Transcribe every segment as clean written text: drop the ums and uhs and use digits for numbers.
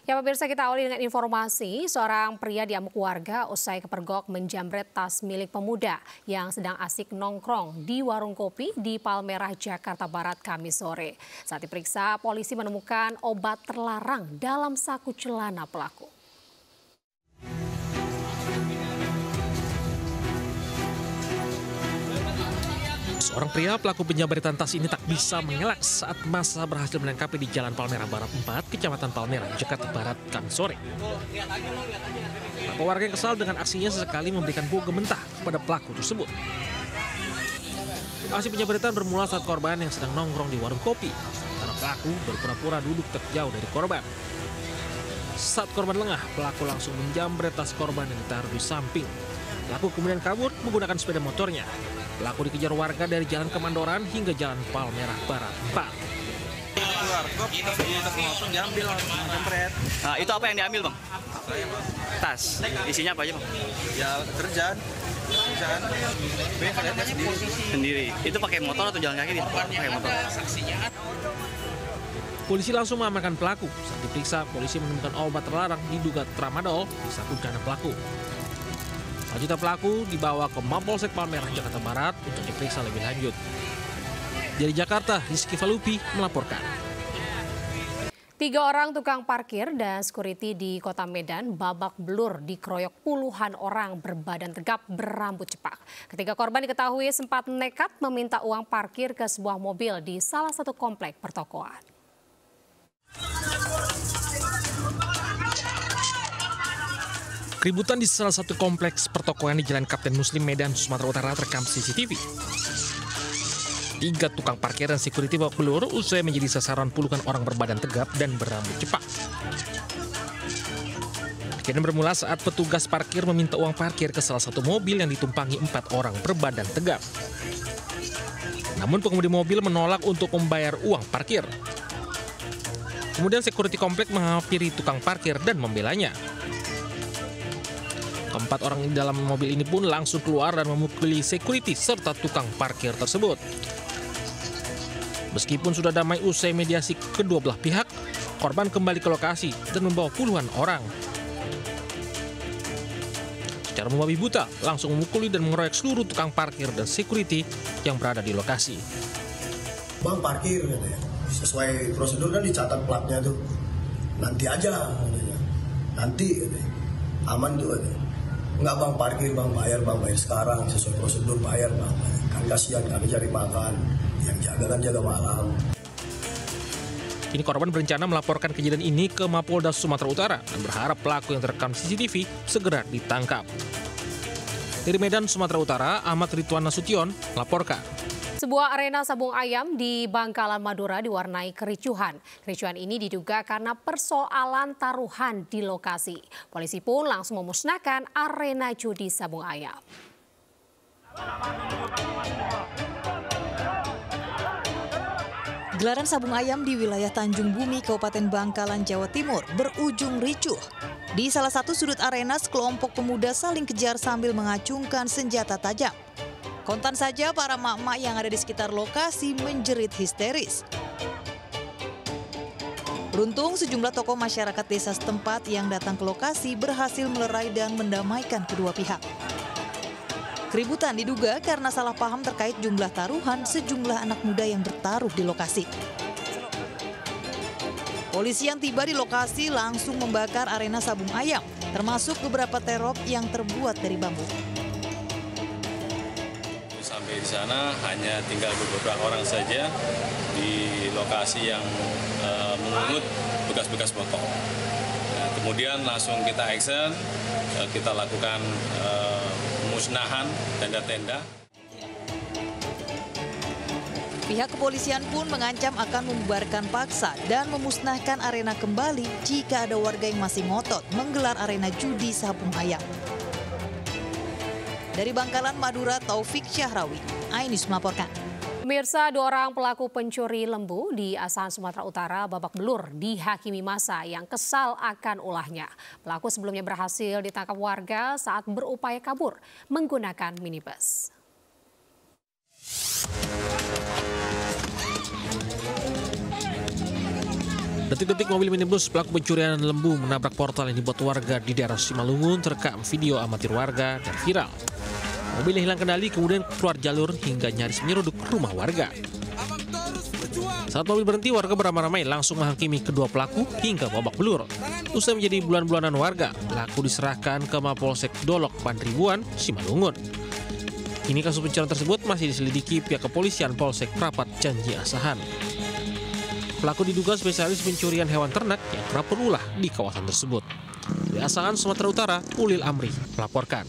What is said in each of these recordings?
Ya pemirsa, kita awali dengan informasi seorang pria diamuk warga usai kepergok menjamret tas milik pemuda yang sedang asik nongkrong di warung kopi di Palmerah, Jakarta Barat Kamis sore. Saat diperiksa, polisi menemukan obat terlarang dalam saku celana pelaku. Seorang pria pelaku penjamretan tas ini tak bisa mengelak saat massa berhasil menangkapnya di Jalan Palmerah Barat 4, Kecamatan Palmerah, Jakarta Barat, Kamis sore. Beberapa warga yang kesal dengan aksinya sesekali memberikan bau mentah kepada pelaku tersebut. Aksi penjamretan bermula saat korban yang sedang nongkrong di warung kopi, karena pelaku berpura-pura duduk terjauh dari korban. Saat korban lengah, pelaku langsung menjamret tas korban yang ditaruh di samping. Pelaku kemudian kabur menggunakan sepeda motornya. Pelaku dikejar warga dari Jalan Kemandoran hingga Jalan Palmerah Barat 4. Nah, itu apa yang diambil, Bang? Tas. Isinya apa aja, Bang? Ya, kerjaan. Sendiri. Itu pakai motor atau jalan kaki? Pakai motor. Polisi langsung mengamankan pelaku. Saat diperiksa, polisi menemukan obat terlarang diduga tramadol di saku celana pelaku. Selanjutnya pelaku dibawa ke Mapolsek Palmerah, Jakarta Barat untuk diperiksa lebih lanjut. Dari Jakarta, Rizky Falupi melaporkan. 3 orang tukang parkir dan security di Kota Medan babak belur dikeroyok puluhan orang berbadan tegap berambut cepak. Ketiga korban diketahui sempat nekat meminta uang parkir ke sebuah mobil di salah satu komplek pertokoan. Keributan di salah satu kompleks pertokoan di Jalan Kapten Muslim, Medan, Sumatera Utara terekam CCTV. 3 tukang parkir dan security babak belur usai menjadi sasaran puluhan orang berbadan tegap dan berambut cepak. Kejadian bermula saat petugas parkir meminta uang parkir ke salah satu mobil yang ditumpangi 4 orang berbadan tegap. Namun pengemudi mobil menolak untuk membayar uang parkir. Kemudian security komplek menghampiri tukang parkir dan membelanya. Keempat orang di dalam mobil ini pun langsung keluar dan memukuli security serta tukang parkir tersebut. Meskipun sudah damai usai mediasi kedua belah pihak, korban kembali ke lokasi dan membawa puluhan orang. Secara membabi buta, langsung memukuli dan mengeroyok seluruh tukang parkir dan security yang berada di lokasi. Bang, parkir katanya. Sesuai prosedur kan dicatat platnya tuh. Nanti aja katanya. Nanti katanya. Aman tuh katanya. Enggak bang, parkir bang, bayar sekarang sesuai prosedur, bayar bang. Kan kasihan kami cari makan, yang jaga kan jaga malam. Kini korban berencana melaporkan kejadian ini ke Mapolda Sumatera Utara dan berharap pelaku yang terekam CCTV segera ditangkap. Dari Medan, Sumatera Utara, Ahmad Ridwan Nasution melaporkan. Sebuah arena sabung ayam di Bangkalan, Madura diwarnai kericuhan. Kericuhan ini diduga karena persoalan taruhan di lokasi. Polisi pun langsung memusnahkan arena judi sabung ayam. Gelaran sabung ayam di wilayah Tanjung Bumi, Kabupaten Bangkalan, Jawa Timur berujung ricuh. Di salah satu sudut arena, sekelompok pemuda saling kejar sambil mengacungkan senjata tajam. Kontan saja para mak-mak yang ada di sekitar lokasi menjerit histeris. Beruntung sejumlah tokoh masyarakat desa setempat yang datang ke lokasi berhasil melerai dan mendamaikan kedua pihak. Keributan diduga karena salah paham terkait jumlah taruhan sejumlah anak muda yang bertaruh di lokasi. Polisi yang tiba di lokasi langsung membakar arena sabung ayam, termasuk beberapa terop yang terbuat dari bambu. Sampai di sana hanya tinggal beberapa orang saja di lokasi yang mengungut bekas-bekas botol. Nah, kemudian langsung kita action, kita lakukan pemusnahan tenda-tenda. Pihak kepolisian pun mengancam akan membubarkan paksa dan memusnahkan arena kembali jika ada warga yang masih ngotot menggelar arena judi sabung ayam. Dari Bangkalan, Madura, Taufik Syahrawi, iNews melaporkan. Pemirsa, 2 orang pelaku pencuri lembu di Asahan, Sumatera Utara babak belur dihakimi massa yang kesal akan ulahnya. Pelaku sebelumnya berhasil ditangkap warga saat berupaya kabur menggunakan minibus. Detik-detik mobil minibus pelaku pencurian lembu menabrak portal yang dibuat warga di daerah Simalungun terekam video amatir warga dan viral. Mobil hilang kendali kemudian keluar jalur hingga nyaris menyeruduk rumah warga. Saat mobil berhenti, warga beramai-ramai langsung menghakimi kedua pelaku hingga babak belur. Usai menjadi bulan-bulanan warga, pelaku diserahkan ke Mapolsek Dolok Pandribuan, Simalungun. Kini kasus pencurian tersebut masih diselidiki pihak kepolisian Polsek Prapat Janji Asahan. Pelaku diduga spesialis pencurian hewan ternak yang kerap berulah di kawasan tersebut. Di Asahan, Sumatera Utara, Ulil Amri melaporkan.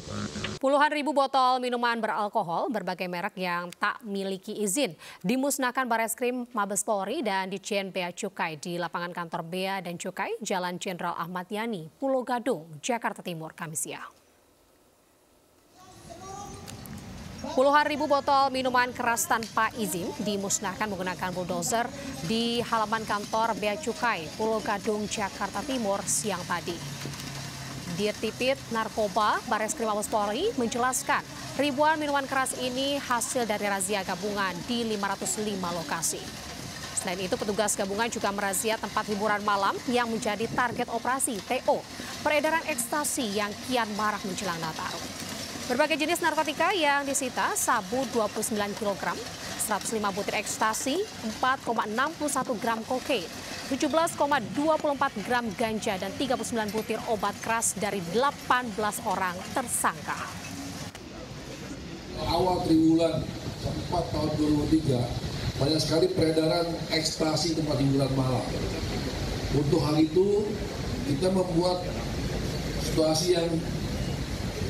Puluhan ribu botol minuman beralkohol berbagai merek yang tak miliki izin dimusnahkan Bareskrim Mabes Polri dan Ditjen Bea Cukai di lapangan kantor Bea dan Cukai Jalan Jenderal Ahmad Yani, Pulau Gadung, Jakarta Timur, Kamis siang. Puluhan ribu botol minuman keras tanpa izin dimusnahkan menggunakan bulldozer di halaman kantor Bea Cukai, Pulau Gadung, Jakarta Timur siang tadi. Dirtipit Narkoba Bareskrim Mabes Polri menjelaskan ribuan minuman keras ini hasil dari razia gabungan di 505 lokasi. Selain itu, petugas gabungan juga merazia tempat hiburan malam yang menjadi target operasi TO, peredaran ekstasi yang kian marak menjelang Nataru. Berbagai jenis narkotika yang disita, sabu 29 kg, 105 butir ekstasi, 4,61 gram kokain, 17,24 gram ganja, dan 39 butir obat keras dari 18 orang tersangka. Awal triwulan 4 tahun 2023, banyak sekali peredaran ekstasi tempat hiburan malam. Untuk hal itu, kita membuat situasi yang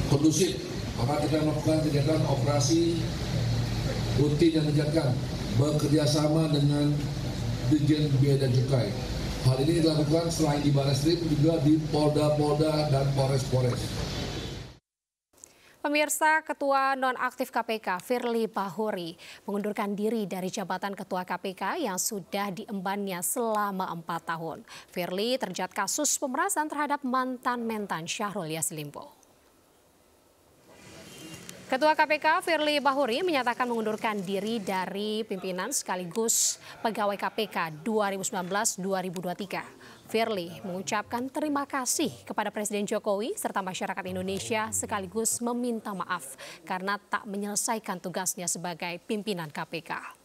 kondusif. Maka kita melakukan kegiatan operasi rutin yang dijalankan bekerjasama dengan Ditjen Bea dan Cukai. Hal ini dilakukan selain di Bareskrim juga di Polda-Polda dan Polres-Polres. Pemirsa, Ketua Nonaktif KPK Firly Bahuri mengundurkan diri dari jabatan Ketua KPK yang sudah diembannya selama 4 tahun. Firly terjerat kasus pemerasan terhadap mantan mentan Syahrul Yassin Limpo. Ketua KPK Firly Bahuri menyatakan mengundurkan diri dari pimpinan sekaligus pegawai KPK 2019-2023. Firly mengucapkan terima kasih kepada Presiden Jokowi serta masyarakat Indonesia sekaligus meminta maaf karena tak menyelesaikan tugasnya sebagai pimpinan KPK.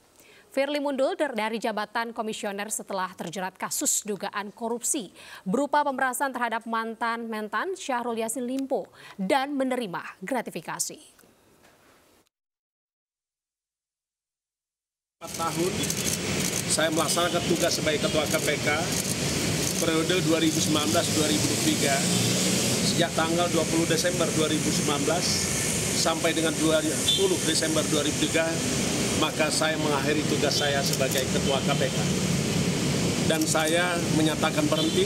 Firly mundur dari jabatan komisioner setelah terjerat kasus dugaan korupsi berupa pemerasan terhadap mantan mentan Syahrul Yassin Limpo dan menerima gratifikasi. 4 tahun saya melaksanakan tugas sebagai Ketua KPK periode 2019-2023 sejak tanggal 20 Desember 2019 sampai dengan 20 Desember 2003, maka saya mengakhiri tugas saya sebagai Ketua KPK. Dan saya menyatakan berhenti,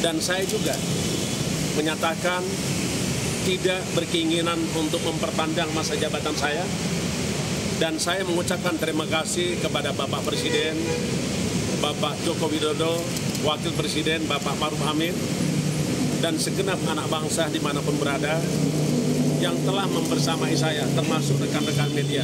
dan saya juga menyatakan tidak berkeinginan untuk memperpanjang masa jabatan saya. Dan saya mengucapkan terima kasih kepada Bapak Presiden, Bapak Joko Widodo, Wakil Presiden Bapak Maruf Amin, dan segenap anak bangsa dimanapun berada yang telah membersamai saya, termasuk rekan-rekan media.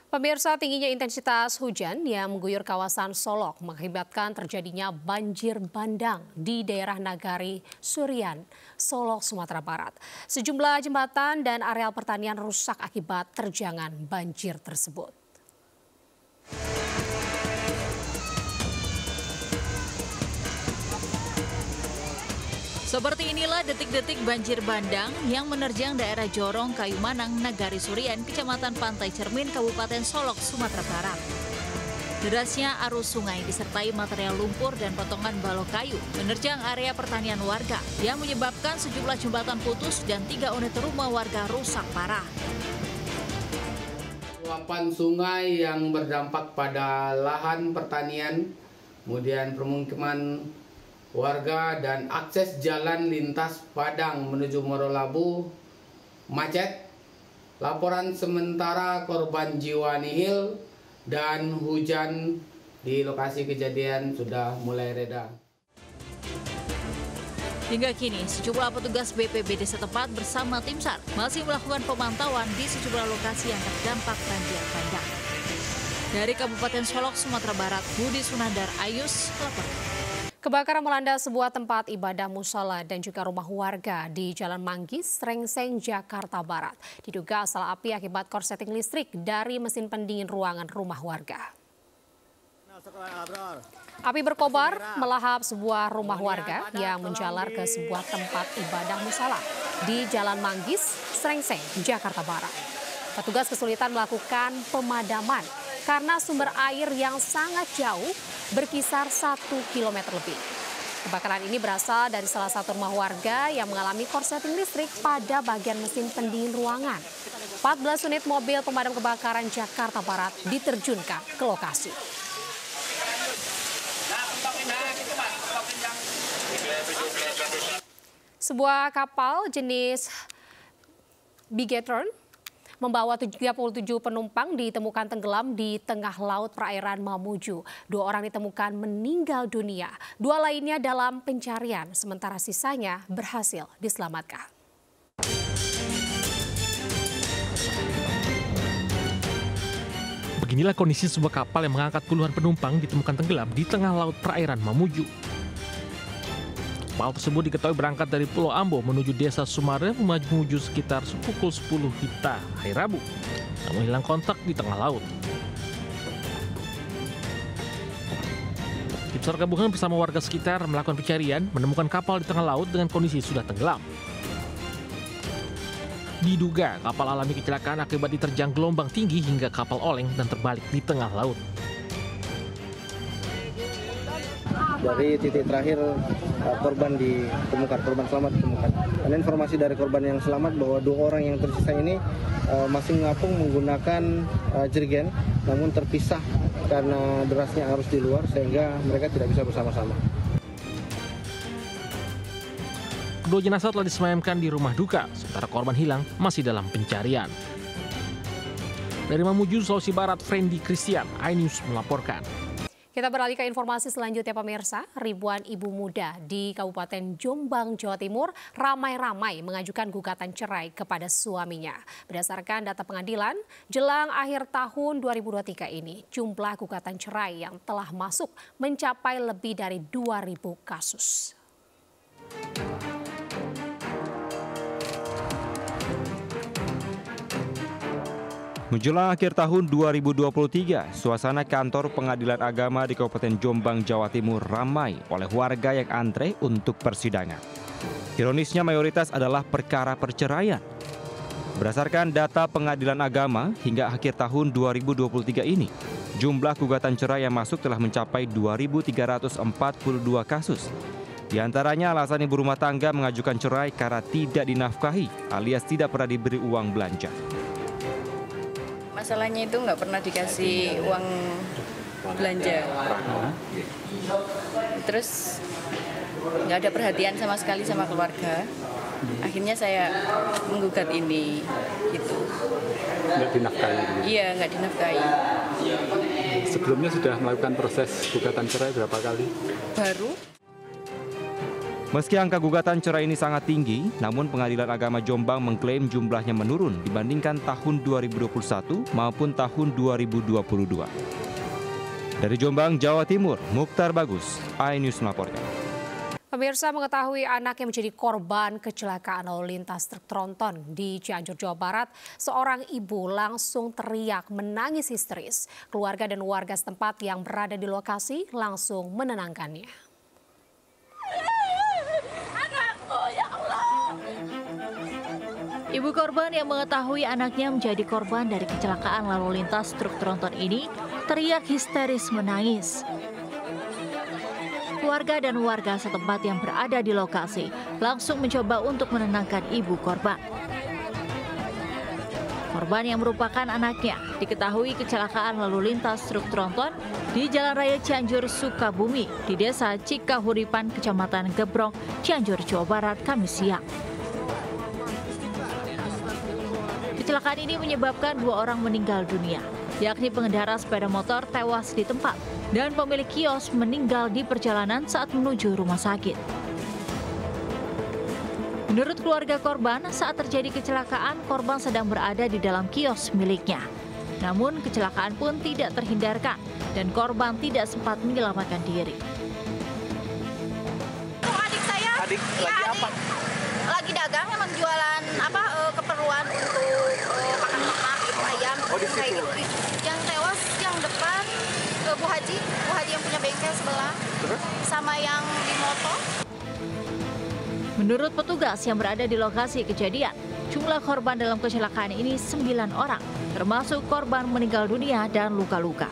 Pemirsa, tingginya intensitas hujan yang mengguyur kawasan Solok mengakibatkan terjadinya banjir bandang di daerah Nagari Surian, Solok, Sumatera Barat. Sejumlah jembatan dan areal pertanian rusak akibat terjangan banjir tersebut. Seperti inilah detik-detik banjir bandang yang menerjang daerah Jorong, Kayumanang, Nagari Surian, Kecamatan Pantai Cermin, Kabupaten Solok, Sumatera Barat. Derasnya arus sungai disertai material lumpur dan potongan balok kayu menerjang area pertanian warga yang menyebabkan sejumlah jembatan putus dan 3 unit rumah warga rusak parah. Luapan sungai yang berdampak pada lahan pertanian, kemudian permukiman warga dan akses jalan lintas Padang menuju Morolabu macet. Laporan sementara korban jiwa nihil dan hujan di lokasi kejadian sudah mulai reda. Hingga kini, sejumlah petugas BPBD setempat bersama tim SAR masih melakukan pemantauan di sejumlah lokasi yang terdampak banjir bandang. Dari Kabupaten Solok, Sumatera Barat, Budi Sunandar, Ayus, lapor. Kebakaran melanda sebuah tempat ibadah musala dan juga rumah warga di Jalan Manggis, Srengseng, Jakarta Barat. Diduga asal api akibat korsleting listrik dari mesin pendingin ruangan rumah warga. Api berkobar melahap sebuah rumah warga yang menjalar ke sebuah tempat ibadah musala di Jalan Manggis, Srengseng, Jakarta Barat. Petugas kesulitan melakukan pemadaman karena sumber air yang sangat jauh berkisar 1 km lebih. Kebakaran ini berasal dari salah satu rumah warga yang mengalami korsleting listrik pada bagian mesin pendingin ruangan. 14 unit mobil pemadam kebakaran Jakarta Barat diterjunkan ke lokasi. Sebuah kapal jenis Bigetron membawa 37 penumpang ditemukan tenggelam di tengah laut perairan Mamuju. 2 orang ditemukan meninggal dunia, 2 lainnya dalam pencarian, sementara sisanya berhasil diselamatkan. Beginilah kondisi sebuah kapal yang mengangkat puluhan penumpang ditemukan tenggelam di tengah laut perairan Mamuju. Kapal tersebut diketahui berangkat dari Pulau Ambo menuju Desa Sumare menuju sekitar pukul 10 WITA hari Rabu, namun hilang kontak di tengah laut. Tim SAR gabungan bersama warga sekitar melakukan pencarian menemukan kapal di tengah laut dengan kondisi sudah tenggelam. Diduga kapal alami kecelakaan akibat diterjang gelombang tinggi hingga kapal oleng dan terbalik di tengah laut. Dari titik terakhir korban ditemukan, korban selamat ditemukan. Dan informasi dari korban yang selamat bahwa 2 orang yang tersisa ini masih mengapung menggunakan jerigen, namun terpisah karena derasnya arus di luar sehingga mereka tidak bisa bersama-sama. Kedua jenazah telah disemayamkan di rumah duka, sementara korban hilang masih dalam pencarian. Dari Mamuju, Sulawesi Barat, Frendi Christian, iNews melaporkan. Kita beralih ke informasi selanjutnya pemirsa. Ribuan ibu muda di Kabupaten Jombang, Jawa Timur ramai-ramai mengajukan gugatan cerai kepada suaminya. Berdasarkan data pengadilan, jelang akhir tahun 2023 ini, jumlah gugatan cerai yang telah masuk mencapai lebih dari 2.000 kasus. Menjelang akhir tahun 2023, suasana kantor Pengadilan Agama di Kabupaten Jombang, Jawa Timur ramai oleh warga yang antre untuk persidangan. Ironisnya mayoritas adalah perkara perceraian. Berdasarkan data Pengadilan Agama, hingga akhir tahun 2023 ini, jumlah gugatan cerai yang masuk telah mencapai 2.342 kasus. Di antaranya alasan ibu rumah tangga mengajukan cerai karena tidak dinafkahi alias tidak pernah diberi uang belanja. Masalahnya itu nggak pernah dikasih uang belanja, terus nggak ada perhatian sama sekali sama keluarga. Akhirnya saya menggugat ini, gitu. Nggak dinafkahi? Iya, nggak dinafkahi. Sebelumnya sudah melakukan proses gugatan cerai berapa kali? Baru. Meski angka gugatan cerai ini sangat tinggi, namun Pengadilan Agama Jombang mengklaim jumlahnya menurun dibandingkan tahun 2021 maupun tahun 2022. Dari Jombang, Jawa Timur, Mukhtar Bagus, iNews melaporkan. Pemirsa mengetahui anak yang menjadi korban kecelakaan lalu lintas truk tronton di Cianjur, Jawa Barat, seorang ibu langsung teriak menangis histeris. Keluarga dan warga setempat yang berada di lokasi langsung menenangkannya. Ibu korban yang mengetahui anaknya menjadi korban dari kecelakaan lalu lintas truk tronton ini teriak histeris menangis. Keluarga dan warga setempat yang berada di lokasi langsung mencoba untuk menenangkan ibu korban. Korban yang merupakan anaknya diketahui kecelakaan lalu lintas truk tronton di Jalan Raya Cianjur, Sukabumi di Desa Cikahuripan, Kecamatan Gebrong, Cianjur, Jawa Barat, Kamis siang. Kecelakaan ini menyebabkan 2 orang meninggal dunia, yakni pengendara sepeda motor tewas di tempat dan pemilik kios meninggal di perjalanan saat menuju rumah sakit. Menurut keluarga korban, saat terjadi kecelakaan, korban sedang berada di dalam kios miliknya. Namun kecelakaan pun tidak terhindarkan dan korban tidak sempat menyelamatkan diri. Adik saya lagi apa? Lagi dagang, emang jualan keperluan untuk makan ternak, ayam, kayak gitu. Yang tewas yang depan Bu Haji yang punya bengkel sebelah, sama yang di moto. Menurut petugas yang berada di lokasi kejadian, jumlah korban dalam kecelakaan ini 9 orang, termasuk korban meninggal dunia dan luka-luka.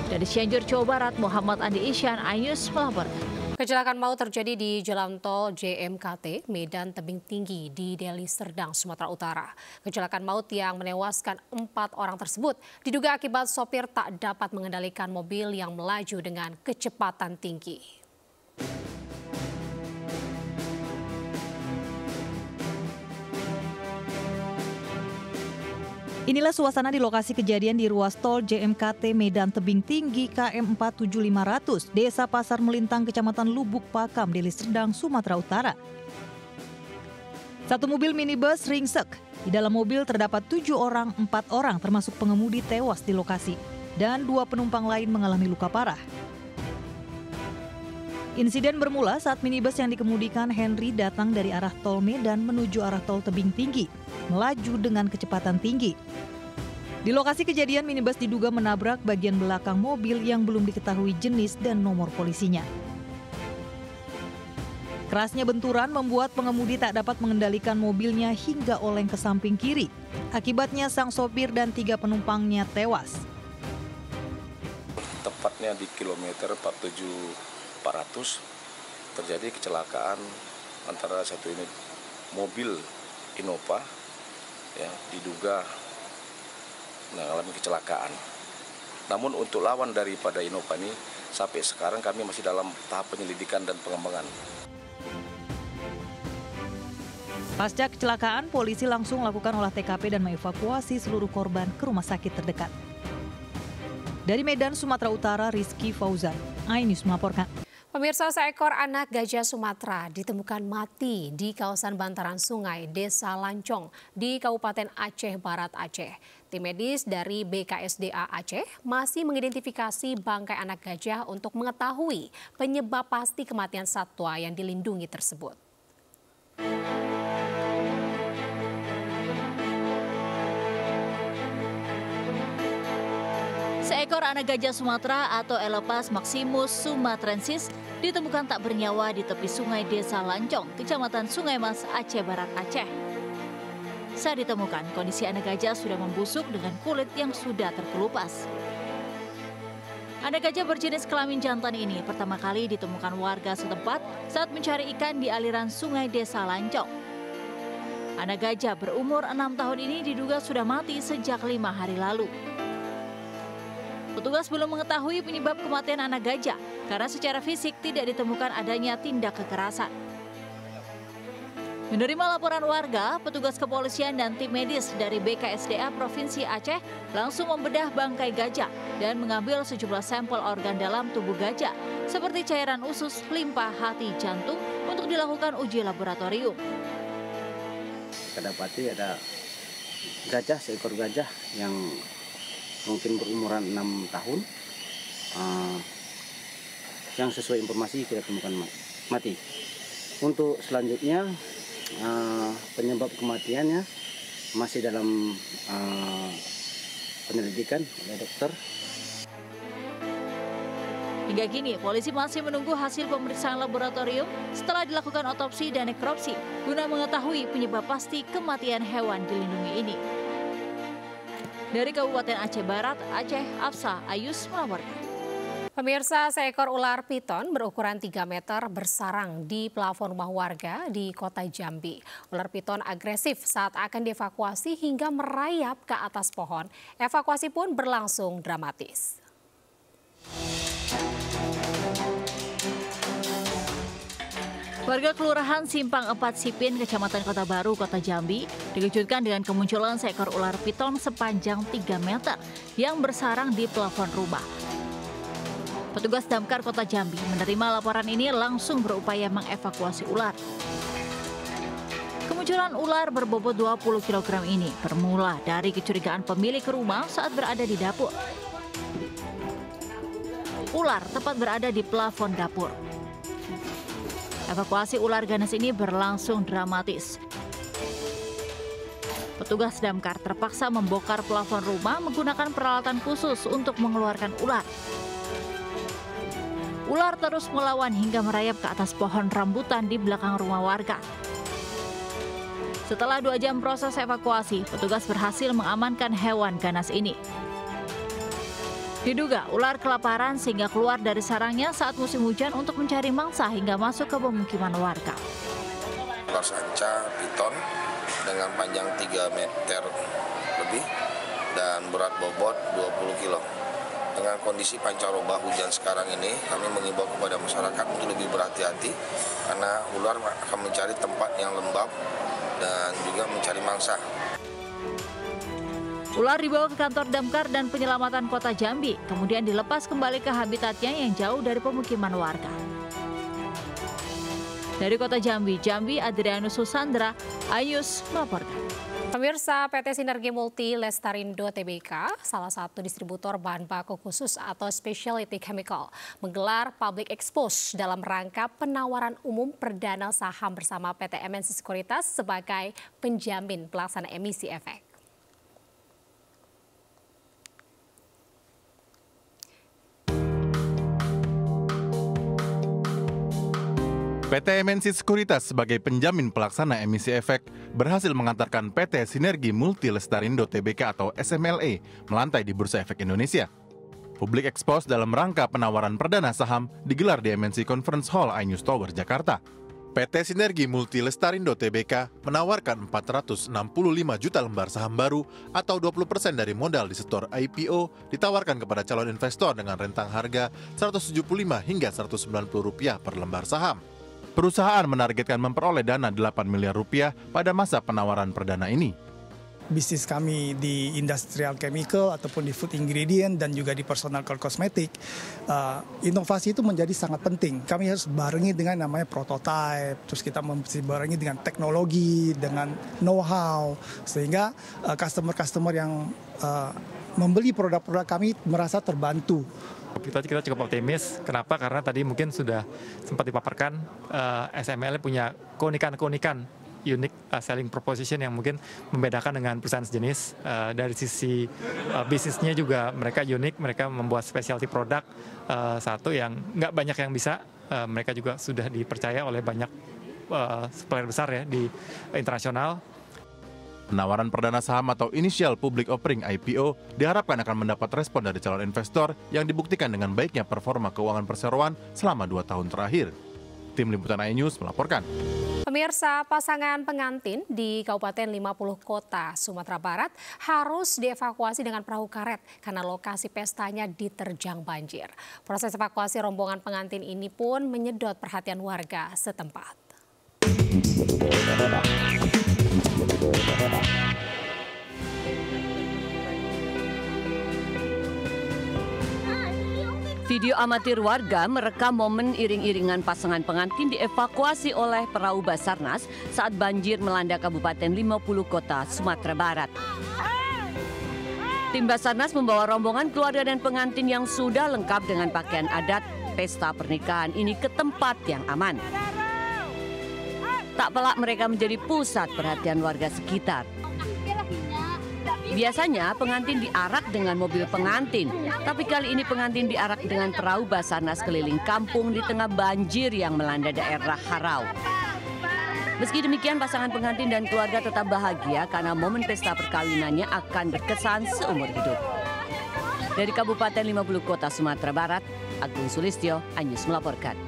Dari Cianjur, Jawa Barat, Muhammad Andi Isyan, iNews melaporkan. Kecelakaan maut terjadi di Jalan Tol JMKT Medan Tebing Tinggi di Deli Serdang, Sumatera Utara. Kecelakaan maut yang menewaskan 4 orang tersebut diduga akibat sopir tak dapat mengendalikan mobil yang melaju dengan kecepatan tinggi. Inilah suasana di lokasi kejadian di ruas tol JMKT Medan Tebing Tinggi KM 47500, Desa Pasar Melintang, Kecamatan Lubuk Pakam, Deli Serdang, Sumatera Utara. Satu mobil minibus ringsek. Di dalam mobil terdapat 7 orang, 4 orang termasuk pengemudi tewas di lokasi dan 2 penumpang lain mengalami luka parah. Insiden bermula saat minibus yang dikemudikan Henry datang dari arah tol Medan menuju arah tol Tebing Tinggi, melaju dengan kecepatan tinggi. Di lokasi kejadian, minibus diduga menabrak bagian belakang mobil yang belum diketahui jenis dan nomor polisinya. Kerasnya benturan membuat pengemudi tak dapat mengendalikan mobilnya hingga oleng ke samping kiri. Akibatnya sang sopir dan 3 penumpangnya tewas. Tepatnya di kilometer 47400 terjadi kecelakaan antara satu unit mobil Innova ya, diduga mengalami kecelakaan. Namun untuk lawan daripada Innova ini sampai sekarang kami masih dalam tahap penyelidikan dan pengembangan. Pasca kecelakaan, polisi langsung melakukan olah TKP dan mengevakuasi seluruh korban ke rumah sakit terdekat. Dari Medan, Sumatera Utara, Rizky Fauzan, iNews melaporkan. Pemirsa, seekor anak gajah Sumatera ditemukan mati di kawasan bantaran sungai Desa Lancong di Kabupaten Aceh Barat, Aceh. Tim medis dari BKSDA Aceh masih mengidentifikasi bangkai anak gajah untuk mengetahui penyebab pasti kematian satwa yang dilindungi tersebut. Seekor anak gajah Sumatera atau Elephas maximus sumatrensis ditemukan tak bernyawa di tepi sungai Desa Lancong, Kecamatan Sungai Mas, Aceh Barat, Aceh. Saat ditemukan, kondisi anak gajah sudah membusuk dengan kulit yang sudah terkelupas. Anak gajah berjenis kelamin jantan ini pertama kali ditemukan warga setempat saat mencari ikan di aliran sungai Desa Lancong. Anak gajah berumur 6 tahun ini diduga sudah mati sejak 5 hari lalu. Petugas belum mengetahui penyebab kematian anak gajah karena secara fisik tidak ditemukan adanya tindak kekerasan. Menerima laporan warga, petugas kepolisian dan tim medis dari BKSDA Provinsi Aceh langsung membedah bangkai gajah dan mengambil sejumlah sampel organ dalam tubuh gajah seperti cairan usus, limpa, hati, jantung untuk dilakukan uji laboratorium. Kedapati ada gajah, seekor gajah yang mungkin berumuran 6 tahun, yang sesuai informasi kita temukan mati. Untuk selanjutnya penyebab kematiannya masih dalam penyelidikan oleh dokter. Hingga kini, polisi masih menunggu hasil pemeriksaan laboratorium setelah dilakukan otopsi dan nekropsi guna mengetahui penyebab pasti kematian hewan dilindungi ini. Dari Kabupaten Aceh Barat, Aceh, Afsa Ayus melaporkan. Pemirsa, seekor ular piton berukuran 3 meter bersarang di plafon rumah warga di Kota Jambi. Ular piton agresif saat akan dievakuasi hingga merayap ke atas pohon. Evakuasi pun berlangsung dramatis. Warga Kelurahan Simpang 4 Sipin, Kecamatan Kota Baru, Kota Jambi, dikejutkan dengan kemunculan seekor ular piton sepanjang 3 meter yang bersarang di plafon rumah. Petugas Damkar Kota Jambi menerima laporan ini langsung berupaya mengevakuasi ular. Kemunculan Munculan ular berbobot 20 kg ini bermula dari kecurigaan pemilik rumah saat berada di dapur. Ular tepat berada di plafon dapur. Evakuasi ular ganas ini berlangsung dramatis. Petugas damkar terpaksa membongkar plafon rumah menggunakan peralatan khusus untuk mengeluarkan ular. Ular terus melawan hingga merayap ke atas pohon rambutan di belakang rumah warga. Setelah 2 jam proses evakuasi, petugas berhasil mengamankan hewan ganas ini. Diduga ular kelaparan sehingga keluar dari sarangnya saat musim hujan untuk mencari mangsa hingga masuk ke pemukiman warga. Ular sanca piton dengan panjang 3 meter lebih dan berat bobot 20 kilo. Dengan kondisi pancaroba hujan sekarang ini, kami mengimbau kepada masyarakat untuk lebih berhati-hati karena ular akan mencari tempat yang lembab dan juga mencari mangsa. Ular dibawa ke kantor damkar dan penyelamatan Kota Jambi, kemudian dilepas kembali ke habitatnya yang jauh dari pemukiman warga. Dari Kota Jambi, Adrianus Susandra, iNews melaporkan. Pemirsa, PT Sinergi Multi Lestarindo Tbk, salah satu distributor bahan baku khusus atau specialty chemical, menggelar public expose dalam rangka penawaran umum perdana saham bersama PT MNC Sekuritas sebagai penjamin pelaksana emisi efek. PT MNC Sekuritas sebagai penjamin pelaksana emisi efek berhasil mengantarkan PT Sinergi Multi Lestarindo Tbk atau SMLE melantai di Bursa Efek Indonesia. Public expose dalam rangka penawaran perdana saham digelar di MNC Conference Hall iNews Tower, Jakarta. PT Sinergi Multi Lestarindo Tbk menawarkan 465 juta lembar saham baru atau 20% dari modal di setor IPO ditawarkan kepada calon investor dengan rentang harga Rp175 hingga Rp190 per lembar saham. Perusahaan menargetkan memperoleh dana 8 miliar rupiah pada masa penawaran perdana ini. Bisnis kami di industrial chemical ataupun di food ingredient dan juga di personal care cosmetic, inovasi itu menjadi sangat penting. Kami harus barengi dengan namanya prototype, terus kita mesti barengi dengan teknologi, dengan know-how, sehingga customer-customer yang membeli produk-produk kami merasa terbantu. Kita cukup optimis. Kenapa? Karena tadi mungkin sudah sempat dipaparkan SML punya keunikan unique selling proposition yang mungkin membedakan dengan perusahaan sejenis. Dari sisi bisnisnya juga mereka unik, mereka membuat specialty produk satu yang nggak banyak yang bisa. Mereka juga sudah dipercaya oleh banyak supplier besar ya di internasional. Penawaran perdana saham atau Initial Public Offering IPO diharapkan akan mendapat respon dari calon investor yang dibuktikan dengan baiknya performa keuangan perseroan selama 2 tahun terakhir. Tim Liputan iNews melaporkan. Pemirsa, pasangan pengantin di Kabupaten 50 Kota, Sumatera Barat harus dievakuasi dengan perahu karet karena lokasi pestanya diterjang banjir. Proses evakuasi rombongan pengantin ini pun menyedot perhatian warga setempat. Video amatir warga merekam momen iring-iringan pasangan pengantin dievakuasi oleh perahu Basarnas saat banjir melanda Kabupaten 50 Kota, Sumatera Barat. Tim Basarnas membawa rombongan keluarga dan pengantin yang sudah lengkap dengan pakaian adat pesta pernikahan ini ke tempat yang aman. Tak pelak mereka menjadi pusat perhatian warga sekitar. Biasanya pengantin diarak dengan mobil pengantin, tapi kali ini pengantin diarak dengan perahu Basarnas keliling kampung di tengah banjir yang melanda daerah Harau. Meski demikian, pasangan pengantin dan keluarga tetap bahagia karena momen pesta perkawinannya akan berkesan seumur hidup. Dari Kabupaten 50 Kota, Sumatera Barat, Agung Sulistyo, iNews melaporkan.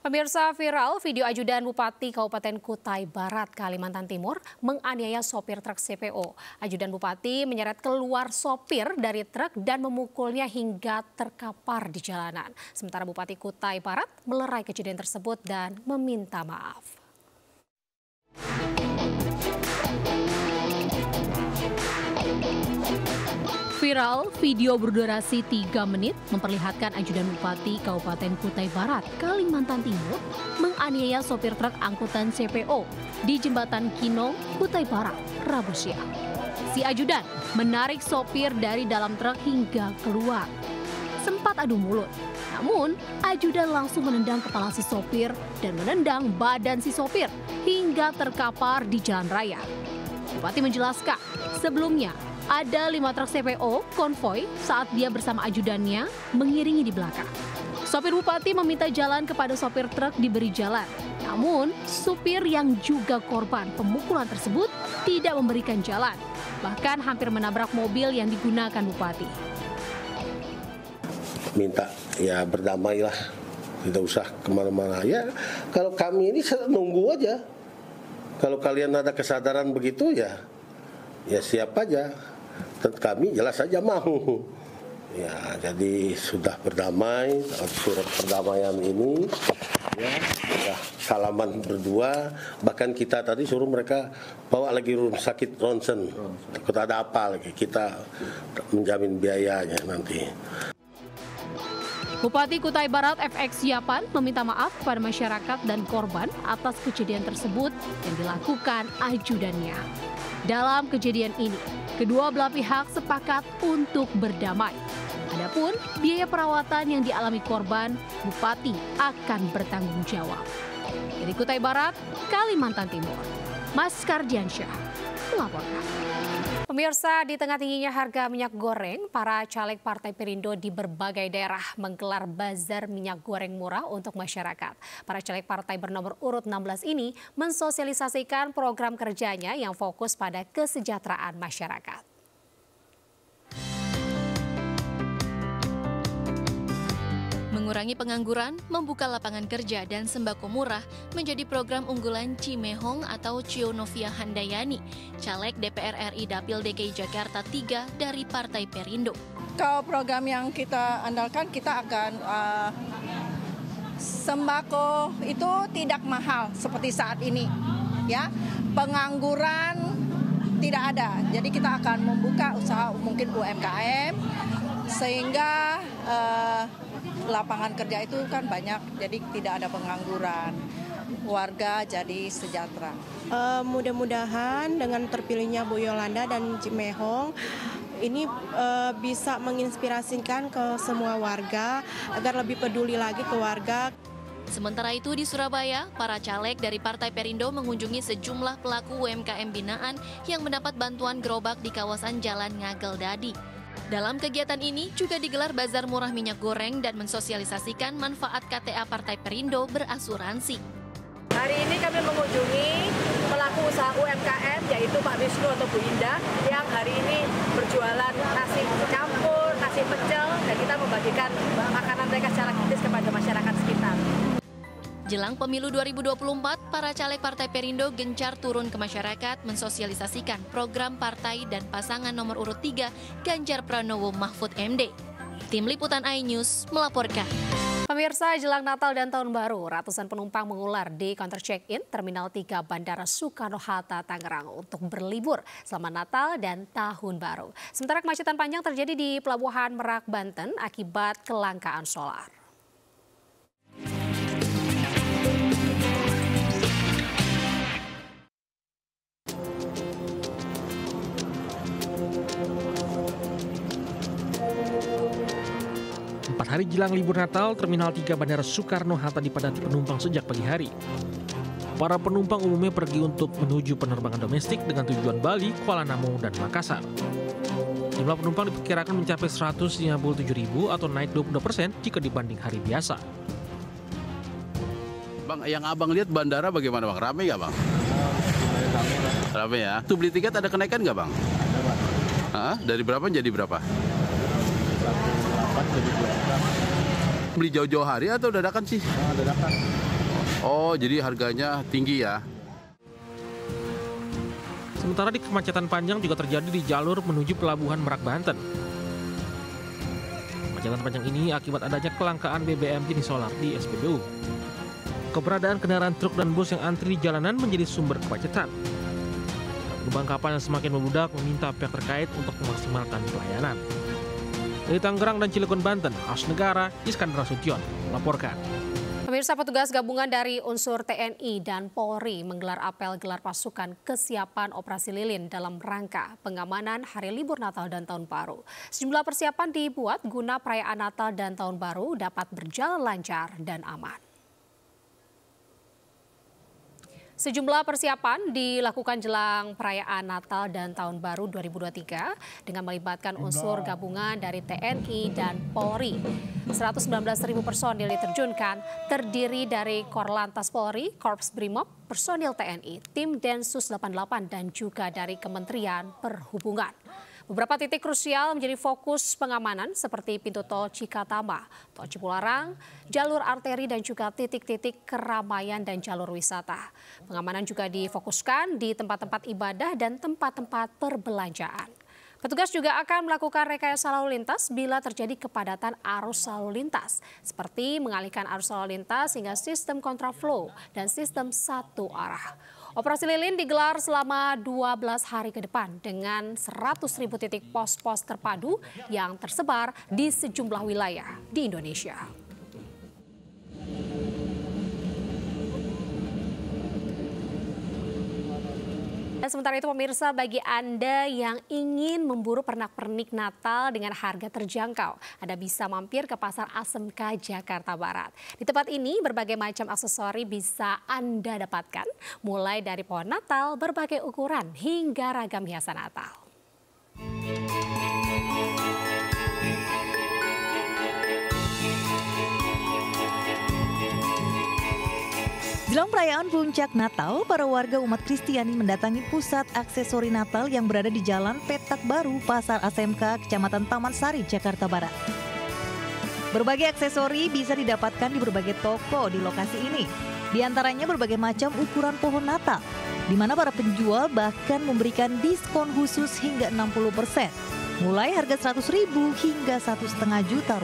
Pemirsa, viral video ajudan Bupati Kabupaten Kutai Barat, Kalimantan Timur menganiaya sopir truk CPO. Ajudan Bupati menyeret keluar sopir dari truk dan memukulnya hingga terkapar di jalanan. Sementara Bupati Kutai Barat melerai kejadian tersebut dan meminta maaf. Viral, video berdurasi 3 menit memperlihatkan ajudan Bupati Kabupaten Kutai Barat, Kalimantan Timur menganiaya sopir truk angkutan CPO di Jembatan Kinong, Kutai Barat, Rabu siang. Si ajudan menarik sopir dari dalam truk hingga keluar. Sempat adu mulut, namun ajudan langsung menendang kepala si sopir dan menendang badan si sopir hingga terkapar di jalan raya. Bupati menjelaskan, sebelumnya ada 5 truk CPO konvoi saat dia bersama ajudannya mengiringi di belakang. Sopir Bupati meminta jalan kepada sopir truk diberi jalan. Namun, supir yang juga korban pemukulan tersebut tidak memberikan jalan. Bahkan hampir menabrak mobil yang digunakan Bupati. Minta ya berdamailah, tidak usah kemana-mana. Ya kalau kami ini nunggu aja. Kalau kalian ada kesadaran begitu ya siap aja. Dan kami jelas saja mau. Ya, jadi sudah berdamai, surat perdamaian ini, ya, sudah salaman berdua. Bahkan kita tadi suruh mereka bawa lagi rumah sakit ronsen. Takut ada apa lagi, kita menjamin biayanya nanti. Bupati Kutai Barat FX Yapan meminta maaf kepada masyarakat dan korban atas kejadian tersebut yang dilakukan ajudannya. Dalam kejadian ini, kedua belah pihak sepakat untuk berdamai. Adapun biaya perawatan yang dialami korban, Bupati akan bertanggung jawab. Dari Kutai Barat, Kalimantan Timur, Mas Kardiansyah melaporkan. Pemirsa, di tengah tingginya harga minyak goreng, para caleg Partai Perindo di berbagai daerah menggelar bazar minyak goreng murah untuk masyarakat. Para caleg partai bernomor urut 16 ini mensosialisasikan program kerjanya yang fokus pada kesejahteraan masyarakat. Mengurangi pengangguran, membuka lapangan kerja dan sembako murah menjadi program unggulan Cimehong atau Cionovia Handayani, caleg DPR RI Dapil DKI Jakarta 3 dari Partai Perindo. Kalau program yang kita andalkan, kita akan sembako itu tidak mahal seperti saat ini, ya. Pengangguran tidak ada, jadi kita akan membuka usaha mungkin UMKM sehingga lapangan kerja itu kan banyak, jadi tidak ada pengangguran, warga jadi sejahtera. Mudah-mudahan dengan terpilihnya Bu Yolanda dan Cimehong ini bisa menginspirasikan ke semua warga agar lebih peduli lagi ke warga. Sementara itu di Surabaya, para caleg dari Partai Perindo mengunjungi sejumlah pelaku UMKM binaan yang mendapat bantuan gerobak di kawasan Jalan Ngagel Dadi. Dalam kegiatan ini juga digelar bazar murah minyak goreng dan mensosialisasikan manfaat KTA Partai Perindo berasuransi. Hari ini kami mengunjungi pelaku usaha UMKM yaitu Pak Wisnu atau Bu Indah yang hari ini berjualan nasi campur, nasi pecel, dan kita membagikan makanan mereka secara gratis kepada masyarakat sekitar. Jelang pemilu 2024, para caleg Partai Perindo gencar turun ke masyarakat mensosialisasikan program partai dan pasangan nomor urut 3 Ganjar Pranowo Mahfud MD. Tim Liputan iNews melaporkan. Pemirsa, jelang Natal dan Tahun Baru, ratusan penumpang mengular di counter check-in Terminal 3 Bandara Soekarno-Hatta, Tangerang untuk berlibur selama Natal dan Tahun Baru. Sementara kemacetan panjang terjadi di Pelabuhan Merak, Banten akibat kelangkaan solar. Hari jelang libur Natal, Terminal 3 Bandara Soekarno-Hatta dipadati penumpang sejak pagi hari. Para penumpang umumnya pergi untuk menuju penerbangan domestik dengan tujuan Bali, Kuala Namu, dan Makassar. Jumlah penumpang diperkirakan mencapai 157.000 atau naik 22% jika dibanding hari biasa. Bang, yang abang lihat bandara bagaimana bang? Rame nggak bang? Rame ya. Tuh beli tiket ada kenaikan nggak bang? Hah? Dari berapa jadi berapa? Beli jauh-jauh hari atau dadakan sih? Dadakan. Oh, jadi harganya tinggi ya? Sementara di kemacetan panjang juga terjadi di jalur menuju Pelabuhan Merak, Banten. Kemacetan panjang ini akibat adanya kelangkaan BBM jenis solar di SPBU. Keberadaan kendaraan truk dan bus yang antri di jalanan menjadi sumber kemacetan. Penumpang kapal yang semakin membludak meminta pihak terkait untuk memaksimalkan pelayanan. Dari Tangerang dan Cilegon, Banten, Khas Negara, Iskandar Sution melaporkan. Pemirsa, petugas gabungan dari unsur TNI dan Polri menggelar apel gelar pasukan kesiapan operasi lilin dalam rangka pengamanan hari libur Natal dan Tahun Baru. Sejumlah persiapan dibuat guna perayaan Natal dan Tahun Baru dapat berjalan lancar dan aman. Sejumlah persiapan dilakukan jelang perayaan Natal dan Tahun Baru 2023 dengan melibatkan unsur gabungan dari TNI dan Polri. 119.000 personil diterjunkan, terdiri dari Korlantas Polri, Korps Brimob, personil TNI, tim Densus 88 dan juga dari Kementerian Perhubungan. Beberapa titik krusial menjadi fokus pengamanan seperti pintu tol Cikatama, tol Cipularang, jalur arteri dan juga titik-titik keramaian dan jalur wisata. Pengamanan juga difokuskan di tempat-tempat ibadah dan tempat-tempat perbelanjaan. Petugas juga akan melakukan rekayasa lalu lintas bila terjadi kepadatan arus lalu lintas, seperti mengalihkan arus lalu lintas hingga sistem kontraflow dan sistem satu arah. Operasi lilin digelar selama 12 hari ke depan dengan 100.000 titik pos-pos terpadu yang tersebar di sejumlah wilayah di Indonesia. Dan sementara itu pemirsa, bagi Anda yang ingin memburu pernak-pernik Natal dengan harga terjangkau, Anda bisa mampir ke Pasar ASMK Jakarta Barat. Di tempat ini berbagai macam aksesori bisa Anda dapatkan, mulai dari pohon Natal, berbagai ukuran, hingga ragam hiasan Natal. Jelang perayaan puncak Natal, para warga umat Kristiani mendatangi pusat aksesori Natal yang berada di Jalan Petak Baru, Pasar ASMK, Kecamatan Taman Sari, Jakarta Barat. Berbagai aksesori bisa didapatkan di berbagai toko di lokasi ini. Di antaranya berbagai macam ukuran pohon Natal, di mana para penjual bahkan memberikan diskon khusus hingga 60%, mulai harga Rp100.000 hingga Rp1,5 juta.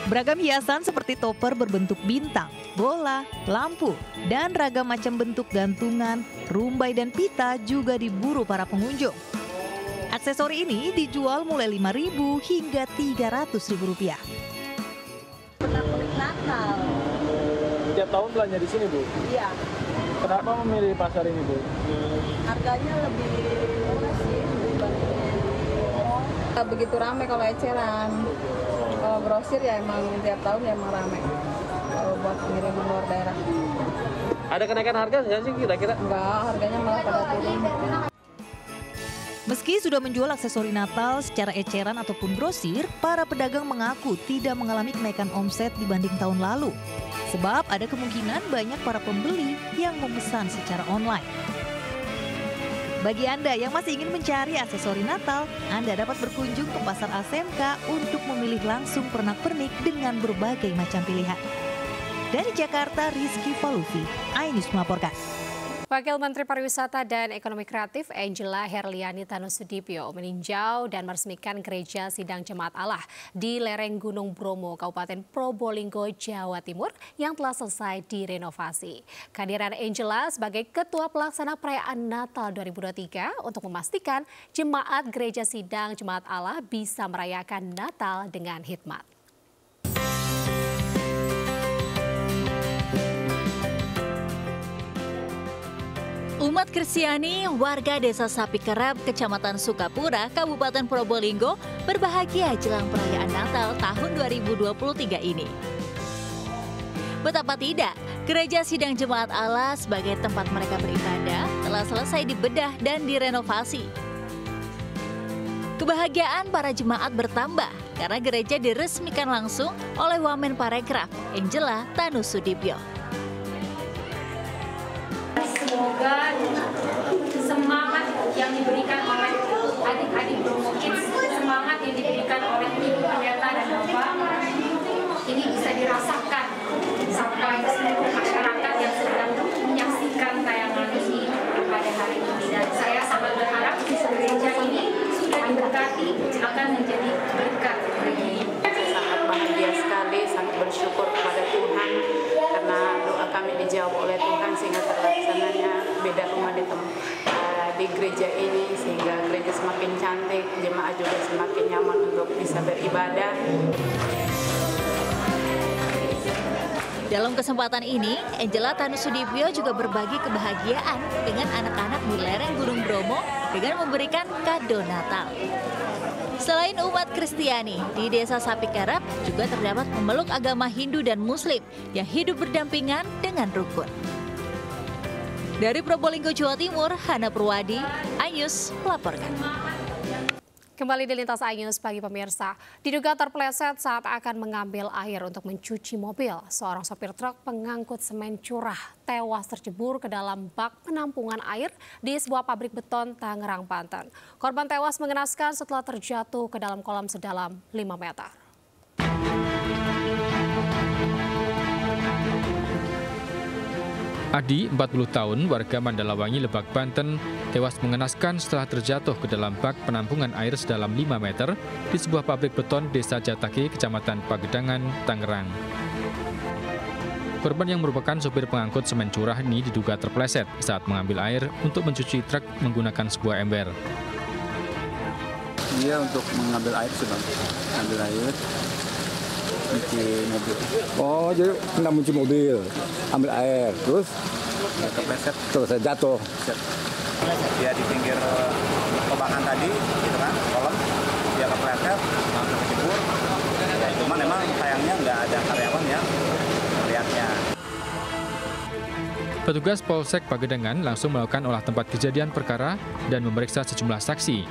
Beragam hiasan seperti topper berbentuk bintang, bola, lampu, dan ragam macam bentuk gantungan, rumbai dan pita juga diburu para pengunjung. Aksesori ini dijual mulai Rp5.000 hingga Rp300.000. Pernak-pernik Natal. Setiap tahun belanja di sini, Bu? Iya. Kenapa memilih pasar ini, Bu? Harganya lebih murah sih dibandingin mall. Begitu ramai kalau eceran. Kalau grosir ya emang tiap tahun ya emang ramai. Kalau buat pengiriman luar daerah. Ada kenaikan harga nggak sih kira-kira? Enggak, harganya malah pada turun. Meski sudah menjual aksesori Natal secara eceran ataupun grosir, para pedagang mengaku tidak mengalami kenaikan omset dibanding tahun lalu. Sebab ada kemungkinan banyak para pembeli yang memesan secara online. Bagi Anda yang masih ingin mencari aksesori Natal, Anda dapat berkunjung ke Pasar ASMK untuk memilih langsung pernak-pernik dengan berbagai macam pilihan. Dari Jakarta, Rizky Falufi, iNews melaporkan. Wakil Menteri Pariwisata dan Ekonomi Kreatif Angela Herliani Tanusudibyo meninjau dan meresmikan Gereja Sidang Jemaat Allah di lereng Gunung Bromo, Kabupaten Probolinggo, Jawa Timur yang telah selesai direnovasi. Kehadiran Angela sebagai Ketua Pelaksana Perayaan Natal 2023 untuk memastikan jemaat Gereja Sidang Jemaat Allah bisa merayakan Natal dengan hikmat. Umat Kristiani, warga Desa Sapi Kerap, Kecamatan Sukapura, Kabupaten Probolinggo berbahagia jelang perayaan Natal tahun 2023 ini. Betapa tidak, Gereja Sidang Jemaat Allah sebagai tempat mereka beribadah telah selesai dibedah dan direnovasi. Kebahagiaan para jemaat bertambah karena gereja diresmikan langsung oleh Wamen Parekraf, Angela Tanusudibyo. Semoga semangat yang diberikan oleh adik-adik Bromo Kids, semangat yang diberikan oleh Ibu Pendeta dan Bapak, ini bisa dirasakan sampai seluruh masyarakat yang sedang menyaksikan tayangan ini pada hari ini. Dan saya sangat berharap gereja ini sudah diberkati akan menjadi berkat bagi. Sangat bahagia sekali, sangat bersyukur kepada Tuhan karena doa kami dijawab oleh Tuhan sehingga terlaksananya beda rumah di gereja ini sehingga gereja semakin cantik, jemaah juga semakin nyaman untuk bisa beribadah. Dalam kesempatan ini, Angela Tanusudibyo juga berbagi kebahagiaan dengan anak-anak di lereng Gunung Bromo dengan memberikan kado Natal. Selain umat Kristiani, di Desa Sapi Kerap juga terdapat pemeluk agama Hindu dan Muslim yang hidup berdampingan dengan rukun. Dari Probolinggo, Jawa Timur, Hana Purwadi, iNews melaporkan. Kembali di Lintas iNews pagi pemirsa, diduga terpeleset saat akan mengambil air untuk mencuci mobil. Seorang sopir truk pengangkut semen curah tewas tercebur ke dalam bak penampungan air di sebuah pabrik beton Tangerang, Banten. Korban tewas mengenaskan setelah terjatuh ke dalam kolam sedalam 5 meter. Adi, 40 tahun, warga Mandalawangi, Lebak, Banten, tewas mengenaskan setelah terjatuh ke dalam bak penampungan air sedalam 5 meter di sebuah pabrik beton Desa Jatake, Kecamatan Pagedangan, Tangerang. Korban yang merupakan sopir pengangkut semen curah ini diduga terpeleset saat mengambil air untuk mencuci truk menggunakan sebuah ember. Dia untuk mengambil air sedang ambil air. Mencuci mobil. Oh, jadi kena mencuci mobil, ambil air, terus kepleset, terus jatuh. Dia di pinggir kobangan tadi, gitu kan, kolam, dia kepleset, langsung kecebur. Ya, cuma memang sayangnya nggak ada karyawan yang melihatnya. Petugas Polsek Pagedangan langsung melakukan olah tempat kejadian perkara dan memeriksa sejumlah saksi.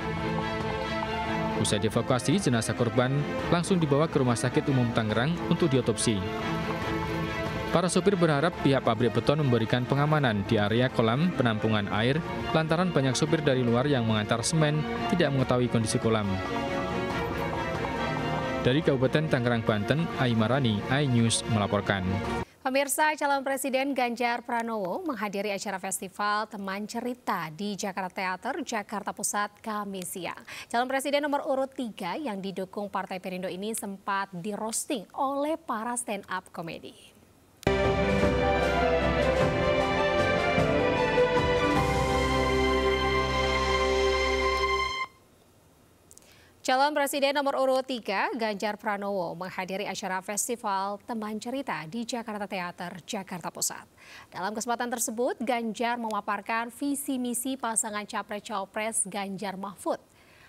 Usai dievakuasi, jenazah korban langsung dibawa ke Rumah Sakit Umum Tangerang untuk diotopsi. Para sopir berharap pihak pabrik beton memberikan pengamanan di area kolam penampungan air lantaran banyak sopir dari luar yang mengantar semen tidak mengetahui kondisi kolam. Dari Kabupaten Tangerang, Banten, Aimarani, iNews melaporkan. Pemirsa, calon Presiden Ganjar Pranowo menghadiri acara festival Teman Cerita di Jakarta Teater, Jakarta Pusat, Kamis siang. Calon Presiden nomor urut 3 yang didukung Partai Perindo ini sempat di-roasting oleh para stand-up komedi. Calon Presiden nomor urut 3, Ganjar Pranowo, menghadiri acara festival Teman Cerita di Jakarta Teater, Jakarta Pusat. Dalam kesempatan tersebut, Ganjar memaparkan visi misi pasangan Capres-Cawapres Ganjar Mahfud.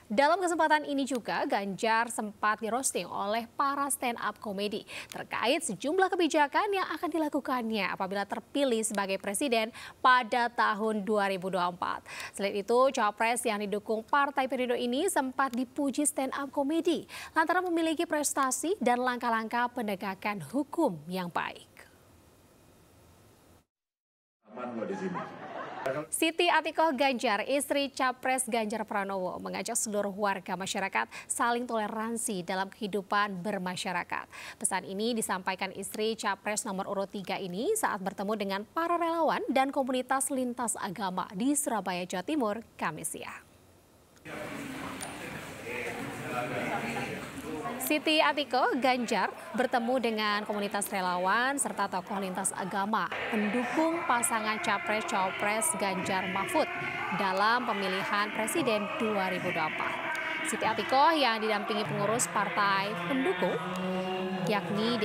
Dalam kesempatan ini juga, Ganjar sempat di-roasting oleh para stand-up komedi terkait sejumlah kebijakan yang akan dilakukannya apabila terpilih sebagai presiden pada tahun 2024. Selain itu, Cawapres yang didukung Partai Perindo ini sempat dipuji stand-up komedi lantaran memiliki prestasi dan langkah-langkah penegakan hukum yang baik. Aman loh di sini. Siti Atikoh Ganjar, istri Capres Ganjar Pranowo, mengajak seluruh warga masyarakat saling toleransi dalam kehidupan bermasyarakat. Pesan ini disampaikan istri Capres nomor urut 3 ini saat bertemu dengan para relawan dan komunitas lintas agama di Surabaya, Jawa Timur, Kamis siang. Siti Atikoh Ganjar bertemu dengan komunitas relawan serta tokoh lintas agama pendukung pasangan Capres-Cawapres Ganjar Mahfud dalam pemilihan Presiden 2024. Siti Atikoh yang didampingi pengurus partai pendukung yakni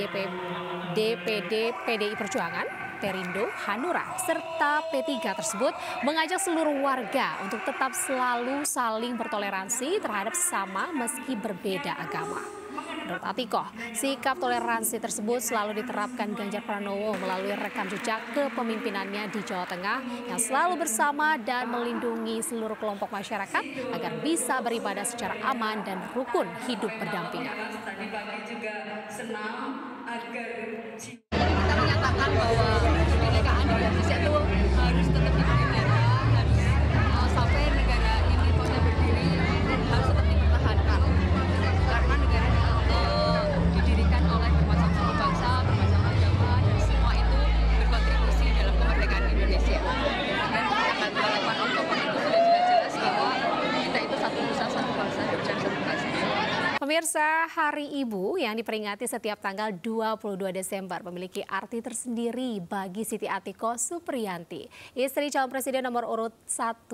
DPD PDI Perjuangan, Perindo, Hanura, serta P3 tersebut mengajak seluruh warga untuk tetap selalu saling bertoleransi terhadap sesama meski berbeda agama. Menurut Atikoh, sikap toleransi tersebut selalu diterapkan Ganjar Pranowo melalui rekam jejak kepemimpinannya di Jawa Tengah yang selalu bersama dan melindungi seluruh kelompok masyarakat agar bisa beribadah secara aman dan rukun hidup berdampingan. Kita menyatakan bahwa kebinekaan Indonesia itu harus tetap dipelihara, harus sampai negara ini bisa berdiri harus tetap dipertahankan. Karena negara itu didirikan oleh bermacam suku bangsa, bermacam agama, dan semua itu berkontribusi dalam kemerdekaan Indonesia. Dan sejak tanggal 8 Oktober itu sudah jelas-jelas bahwa kita itu satu nusa, satu bangsa, dan satu bangsa. Pemirsa, Hari Ibu yang diperingati setiap tanggal 22 Desember memiliki arti tersendiri bagi Siti Atikoh Supriyanti, istri calon presiden nomor urut 1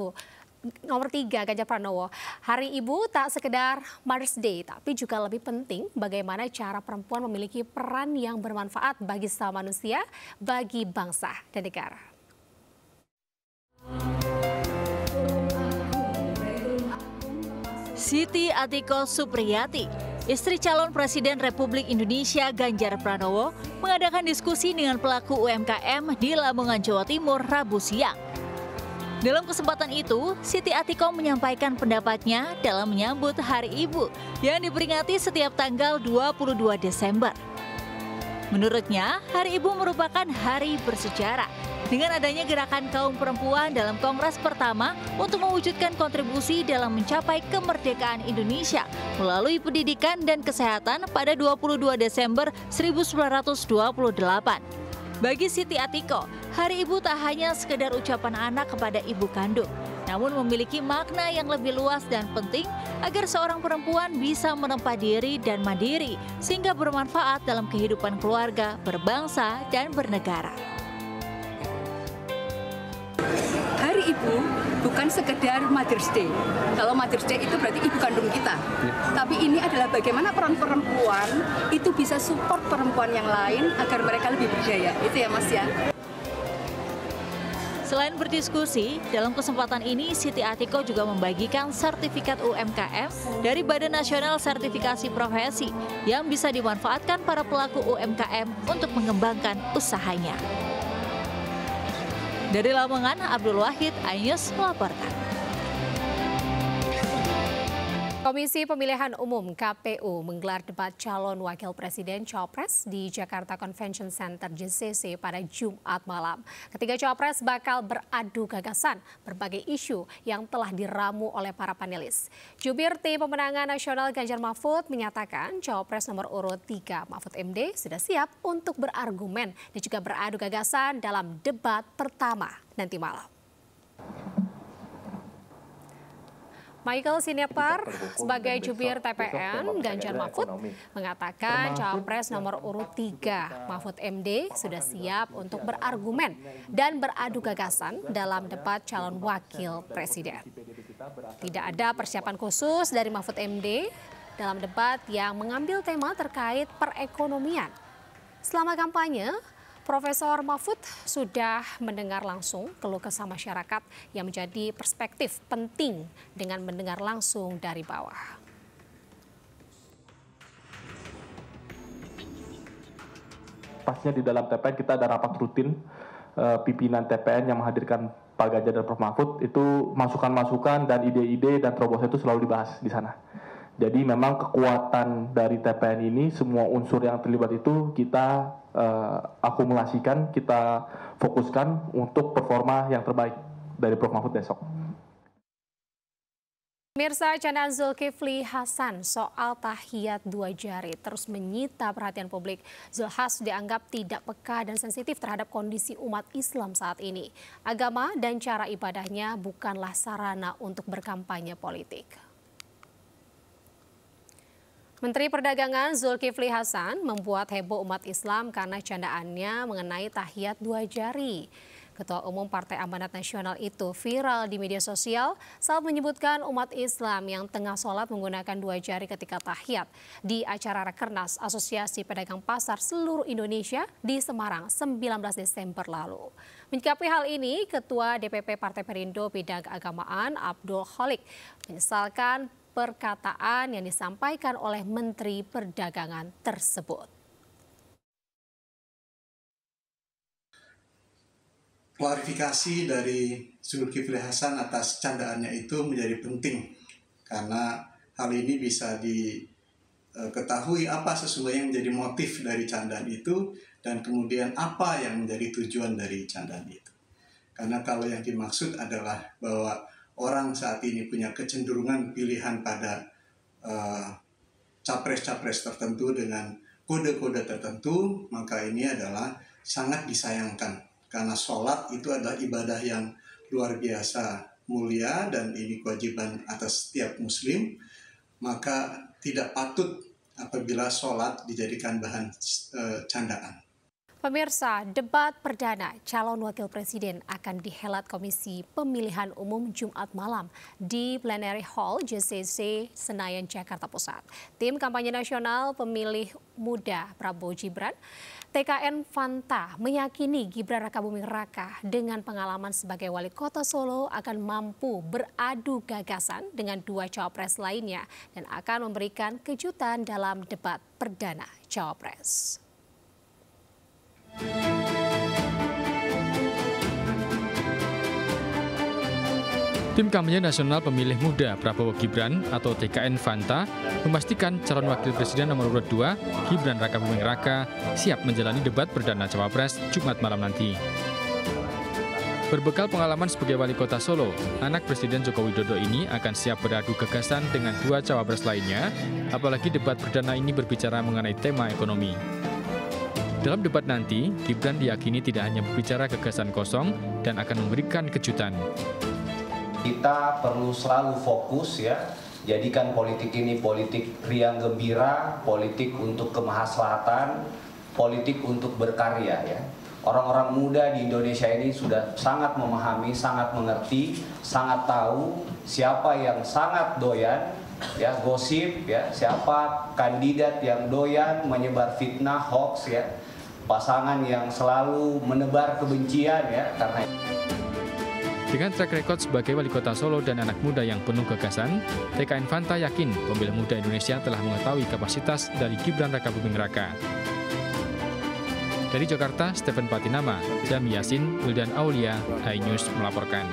Nomor 3, Ganjar Pranowo. Hari Ibu tak sekedar Mother's Day, tapi juga lebih penting bagaimana cara perempuan memiliki peran yang bermanfaat bagi sesama manusia, bagi bangsa dan negara. Siti Atiko Supriyati, istri calon Presiden Republik Indonesia Ganjar Pranowo, mengadakan diskusi dengan pelaku UMKM di Lamongan, Jawa Timur, Rabu siang. Dalam kesempatan itu, Siti Atiko menyampaikan pendapatnya dalam menyambut Hari Ibu yang diperingati setiap tanggal 22 Desember. Menurutnya, Hari Ibu merupakan hari bersejarah dengan adanya gerakan kaum perempuan dalam Kongres pertama untuk mewujudkan kontribusi dalam mencapai kemerdekaan Indonesia melalui pendidikan dan kesehatan pada 22 Desember 1928. Bagi Siti Atiko, Hari Ibu tak hanya sekedar ucapan anak kepada ibu kandung, namun memiliki makna yang lebih luas dan penting agar seorang perempuan bisa menempa diri dan mandiri sehingga bermanfaat dalam kehidupan keluarga, berbangsa, dan bernegara. Hari Ibu bukan sekedar Mother's Day. Kalau Mother's Day itu berarti ibu kandung kita. Tapi ini adalah bagaimana peran perempuan itu bisa support perempuan yang lain agar mereka lebih berdaya. Itu ya Mas ya. Selain berdiskusi, dalam kesempatan ini Siti Atiko juga membagikan sertifikat UMKM dari Badan Nasional Sertifikasi Profesi yang bisa dimanfaatkan para pelaku UMKM untuk mengembangkan usahanya. Dari Lamongan, Abdul Wahid, iNews melaporkan. Komisi Pemilihan Umum KPU menggelar debat calon wakil presiden Cawapres di Jakarta Convention Center JCC pada Jumat malam. Ketiga Cawapres bakal beradu gagasan berbagai isu yang telah diramu oleh para panelis. Jubir Tim Pemenangan Nasional Ganjar Mahfud menyatakan Cawapres nomor urut 3 Mahfud MD sudah siap untuk berargumen dan juga beradu gagasan dalam debat pertama nanti malam. Michael Sineper sebagai jubir TPN Ganjar Mahfud mengatakan Cawapres nomor urut 3 Mahfud MD sudah siap untuk berargumen dan beradu gagasan dalam debat calon wakil presiden. Tidak ada persiapan khusus dari Mahfud MD dalam debat yang mengambil tema terkait perekonomian. Selama kampanye, Profesor Mahfud sudah mendengar langsung keluh kesah masyarakat yang menjadi perspektif penting dengan mendengar langsung dari bawah. Pasnya di dalam TPN kita ada rapat rutin pimpinan TPN yang menghadirkan Pak Ganjar dan Prof Mahfud, itu masukan-masukan dan ide-ide dan terobosan itu selalu dibahas di sana. Jadi memang kekuatan dari TPN ini, semua unsur yang terlibat itu kita akumulasikan, kita fokuskan untuk performa yang terbaik dari Prof Mahfud besok. Pemirsa, candaan Zulkifli Hasan soal tahiyat 2 jari terus menyita perhatian publik. Zulhas dianggap tidak peka dan sensitif terhadap kondisi umat Islam saat ini. Agama dan cara ibadahnya bukanlah sarana untuk berkampanye politik. Menteri Perdagangan Zulkifli Hasan membuat heboh umat Islam karena candaannya mengenai tahiyat 2 jari. Ketua Umum Partai Amanat Nasional itu viral di media sosial saat menyebutkan umat Islam yang tengah sholat menggunakan 2 jari ketika tahiyat di acara Rakernas Asosiasi Pedagang Pasar Seluruh Indonesia di Semarang 19 Desember lalu. Menyikapi hal ini, Ketua DPP Partai Perindo Bidang Keagamaan Abdul Khalik menyesalkan perkataan yang disampaikan oleh Menteri Perdagangan tersebut. Klarifikasi dari Zulkifli Hasan atas candaannya itu menjadi penting karena hal ini bisa diketahui apa sesungguhnya yang menjadi motif dari candaan itu dan kemudian apa yang menjadi tujuan dari candaan itu. Karena kalau yang dimaksud adalah bahwa orang saat ini punya kecenderungan pilihan pada capres-capres tertentu dengan kode-kode tertentu, maka ini adalah sangat disayangkan. Karena sholat itu adalah ibadah yang luar biasa mulia dan ini kewajiban atas setiap muslim, maka tidak patut apabila sholat dijadikan bahan candaan. Pemirsa, debat perdana calon wakil presiden akan dihelat Komisi Pemilihan Umum Jumat malam di Plenary Hall JCC Senayan, Jakarta Pusat. Tim kampanye nasional pemilih muda Prabowo Gibran, TKN Fanta, meyakini Gibran Rakabuming Raka dengan pengalaman sebagai wali kota Solo akan mampu beradu gagasan dengan dua cawapres lainnya dan akan memberikan kejutan dalam debat perdana cawapres. Tim kampanye nasional pemilih muda Prabowo Gibran atau TKN Fanta memastikan calon wakil presiden nomor urut 2 Gibran Rakabuming Raka siap menjalani debat perdana cawapres Jumat malam nanti. Berbekal pengalaman sebagai wali kota Solo, anak Presiden Joko Widodo ini akan siap beradu gagasan dengan dua cawapres lainnya, apalagi debat perdana ini berbicara mengenai tema ekonomi. Dalam debat nanti, Gibran diyakini tidak hanya berbicara gagasan kosong dan akan memberikan kejutan. Kita perlu selalu fokus ya, jadikan politik ini politik riang gembira, politik untuk kemaslahatan, politik untuk berkarya ya. Orang-orang muda di Indonesia ini sudah sangat memahami, sangat mengerti, sangat tahu siapa yang sangat doyan ya gosip ya, siapa kandidat yang doyan menyebar fitnah, hoax ya. Pasangan yang selalu menebar kebencian ya, karena dengan track record sebagai wali kota Solo dan anak muda yang penuh gagasan, TKN Fanta yakin pemilih muda Indonesia telah mengetahui kapasitas dari Gibran Rakabuming Raka. Dari Jakarta, Stephen Patinama, Jami Yasin, Wildan Aulia, iNews melaporkan.